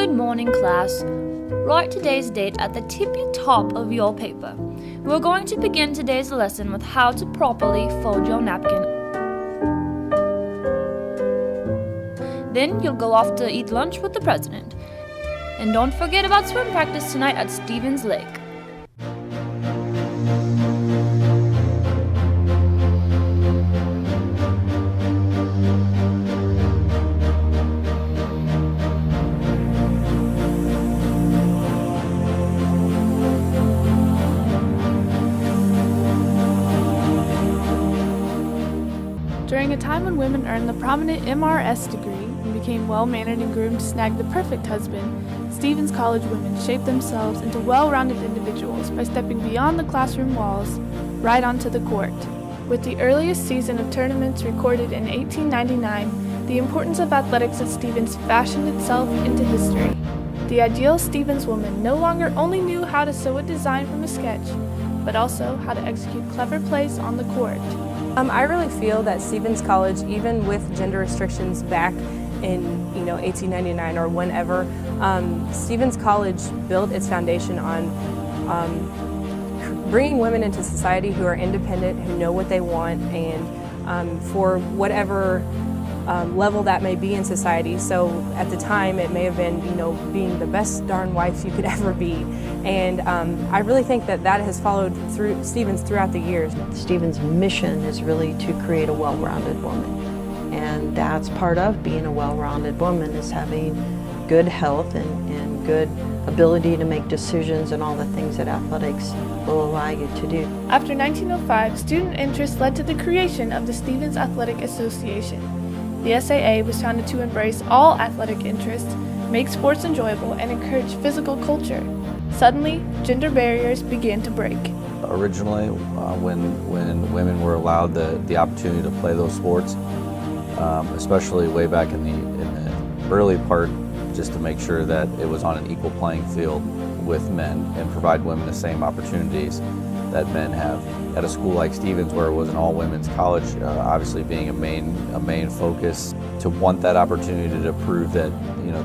Good morning, class. Write today's date at the tippy top of your paper. We're going to begin today's lesson with how to properly fold your napkin. Then you'll go off to eat lunch with the president. And don't forget about swim practice tonight at Stevens Lake. During a time when women earned the prominent MRS degree and became well-mannered and groomed to snag the perfect husband, Stevens College women shaped themselves into well-rounded individuals by stepping beyond the classroom walls, right onto the court. With the earliest season of tournaments recorded in 1899, the importance of athletics at Stevens fashioned itself into history. The ideal Stevens woman no longer only knew how to sew a design from a sketch, but also how to execute clever plays on the court. I really feel that Stevens College, even with gender restrictions back in 1899 or whenever, Stevens College built its foundation on bringing women into society who are independent, who know what they want, and for whatever level that may be in society. So at the time, it may have been, being the best darn wife you could ever be. And I really think that that has followed through Stevens throughout the years. Stevens' mission is really to create a well-rounded woman. And that's part of being a well-rounded woman, is having good health and good ability to make decisions and all the things that athletics will allow you to do. After 1905, student interest led to the creation of the Stevens Athletic Association. The SAA was founded to embrace all athletic interests, make sports enjoyable, and encourage physical culture. Suddenly, gender barriers began to break. Originally, when women were allowed the opportunity to play those sports, especially way back in the early part, just to make sure that it was on an equal playing field with men and provide women the same opportunities that men have. At a school like Stevens, where it was an all-women's college, obviously being a main focus, to want that opportunity to prove that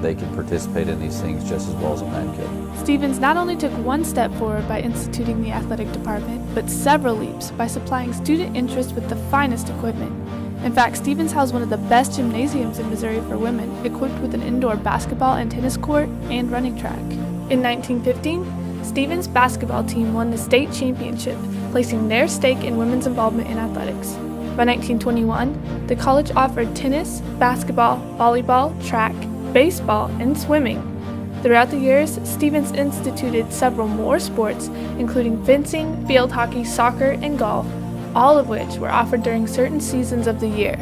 they can participate in these things just as well as a man could. Stevens not only took one step forward by instituting the athletic department, but several leaps by supplying student interest with the finest equipment. In fact, Stevens housed one of the best gymnasiums in Missouri for women, equipped with an indoor basketball and tennis court and running track. In 1915, Stevens' basketball team won the state championship, placing their stake in women's involvement in athletics. By 1921, the college offered tennis, basketball, volleyball, track, baseball, and swimming. Throughout the years, Stevens instituted several more sports, including fencing, field hockey, soccer, and golf, all of which were offered during certain seasons of the year.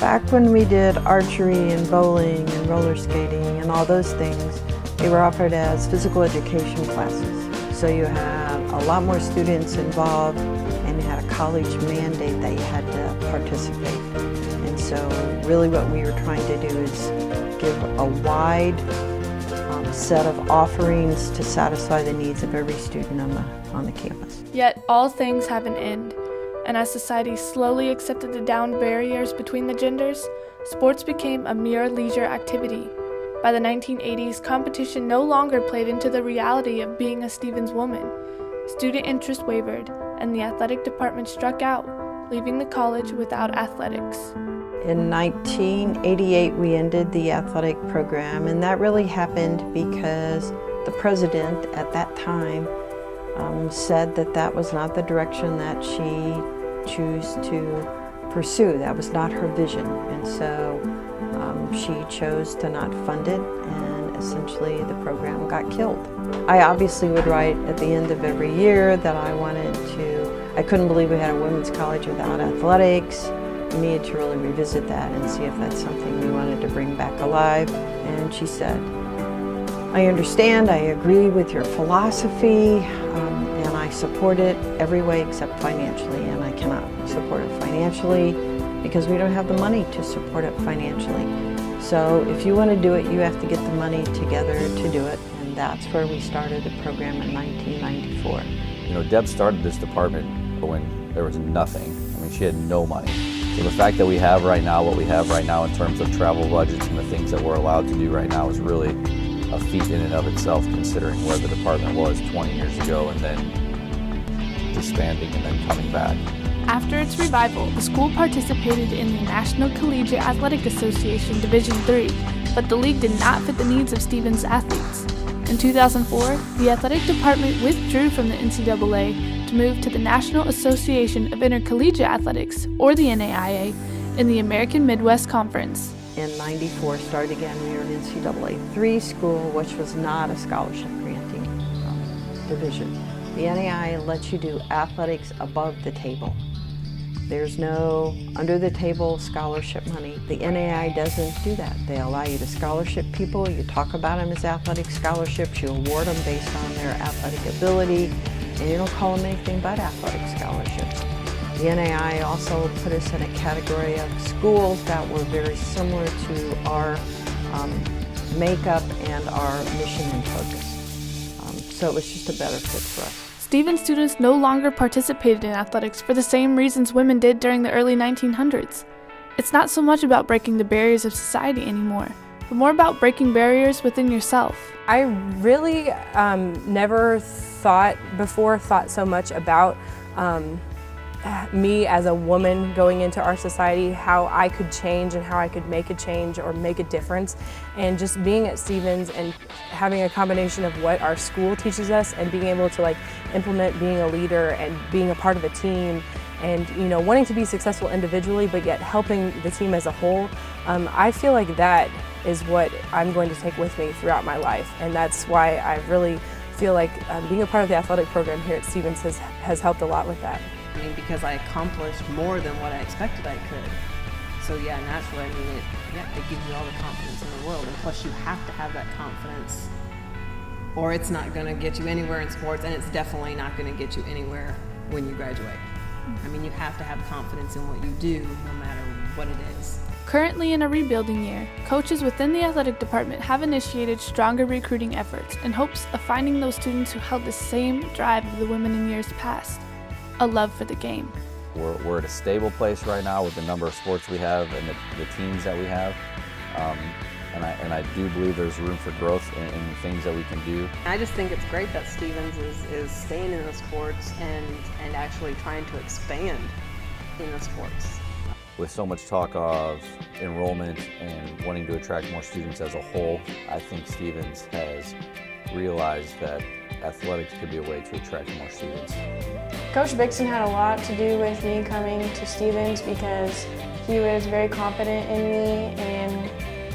Back when we did archery and bowling and roller skating and all those things, they were offered as physical education classes. So you had a lot more students involved, and you had a college mandate that you had to participate. And so really what we were trying to do is give a wide set of offerings to satisfy the needs of every student on the campus. Yet all things have an end. And as society slowly accepted the down barriers between the genders, sports became a mere leisure activity. By the 1980s, competition no longer played into the reality of being a Stevens woman. Student interest wavered, and the athletic department struck out, leaving the college without athletics. In 1988, we ended the athletic program, and that really happened because the president at that time said that was not the direction that she chose to pursue. That was not her vision, and so she chose to not fund it, and essentially the program got killed. I obviously would write at the end of every year that I couldn't believe we had a women's college without athletics. We needed to really revisit that and see if that's something we wanted to bring back alive. And she said, I understand, I agree with your philosophy, and I support it every way except financially, and I cannot support it financially because we don't have the money to support it financially. So if you want to do it, you have to get the money together to do it, and that's where we started the program in 1994. Deb started this department when there was nothing. I mean, she had no money. So the fact that we have right now what we have right now in terms of travel budgets and the things that we're allowed to do right now is really a feat in and of itself, considering where the department was 20 years ago and then disbanding and then coming back. After its revival, the school participated in the National Collegiate Athletic Association Division III, but the league did not fit the needs of Stevens athletes. In 2004, the athletic department withdrew from the NCAA to move to the National Association of Intercollegiate Athletics, or the NAIA, in the American Midwest Conference. In '94, started again, we were an NCAA 3 school, which was not a scholarship granting division. The NAIA lets you do athletics above the table. There's no under-the-table scholarship money. The NAIA doesn't do that. They allow you to scholarship people. You talk about them as athletic scholarships. You award them based on their athletic ability, and you don't call them anything but athletic scholarships. The NAIA also put us in a category of schools that were very similar to our makeup and our mission and focus. So it was just a better fit for us. Stevens students no longer participated in athletics for the same reasons women did during the early 1900s. It's not so much about breaking the barriers of society anymore, but more about breaking barriers within yourself. I really never thought so much about me as a woman going into our society, how I could change and how I could make a change or make a difference. And just being at Stevens and having a combination of what our school teaches us and being able to implement being a leader and being a part of a team and wanting to be successful individually but yet helping the team as a whole, I feel like that is what I'm going to take with me throughout my life. And that's why I really feel like being a part of the athletic program here at Stevens has helped a lot with that. I mean, because I accomplished more than what I expected I could. So yeah, naturally, I mean, it gives you all the confidence in the world. And plus you have to have that confidence or it's not gonna get you anywhere in sports, and it's definitely not gonna get you anywhere when you graduate. I mean, you have to have confidence in what you do, no matter what it is. Currently in a rebuilding year, coaches within the athletic department have initiated stronger recruiting efforts in hopes of finding those students who held the same drive of the women in years past. A love for the game. We're at a stable place right now with the number of sports we have and the teams that we have. And I do believe there's room for growth in the things that we can do. I just think it's great that Stevens is staying in the sports and actually trying to expand in the sports. With so much talk of enrollment and wanting to attract more students as a whole, I think Stevens has realized that athletics could be a way to attract more students. Coach Bixon had a lot to do with me coming to Stevens because he was very confident in me and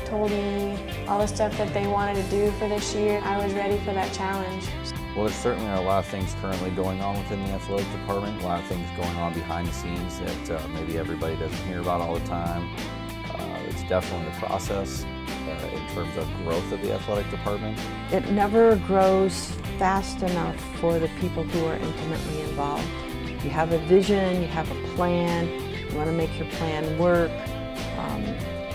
told me all the stuff that they wanted to do for this year. I was ready for that challenge. Well, there certainly are a lot of things currently going on within the athletic department, a lot of things going on behind the scenes that maybe everybody doesn't hear about all the time. It's definitely a process in terms of growth of the athletic department. It never grows fast enough for the people who are intimately involved. You have a vision, you have a plan, you want to make your plan work,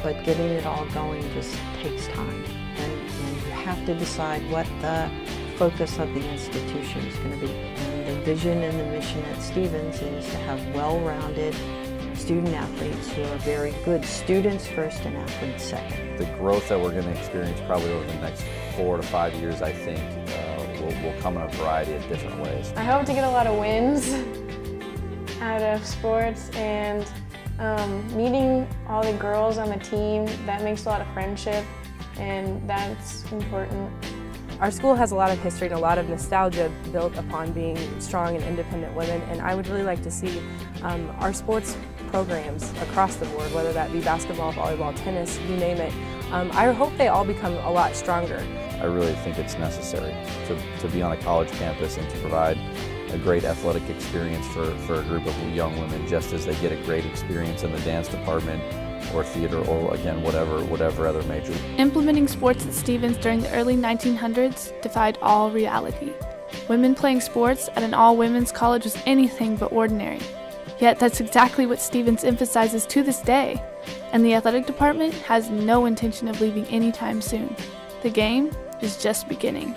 but getting it all going just takes time. And you have to decide what the focus of the institution is going to be. And the vision and the mission at Stevens is to have well-rounded student athletes who are very good students first and athletes second. The growth that we're going to experience probably over the next 4 to 5 years, I think, will come in a variety of different ways. I hope to get a lot of wins out of sports and meeting all the girls on the team. That makes a lot of friendship, and that's important. Our school has a lot of history and a lot of nostalgia built upon being strong and independent women, and I would really like to see our sports programs across the board, whether that be basketball, volleyball, tennis, you name it. I hope they all become a lot stronger. I really think it's necessary to be on a college campus and to provide a great athletic experience for a group of young women, just as they get a great experience in the dance department or theater or, again, whatever other major. Implementing sports at Stevens during the early 1900s defied all reality. Women playing sports at an all-women's college was anything but ordinary. Yet that's exactly what Stevens emphasizes to this day, and the athletic department has no intention of leaving anytime soon. The game is just beginning.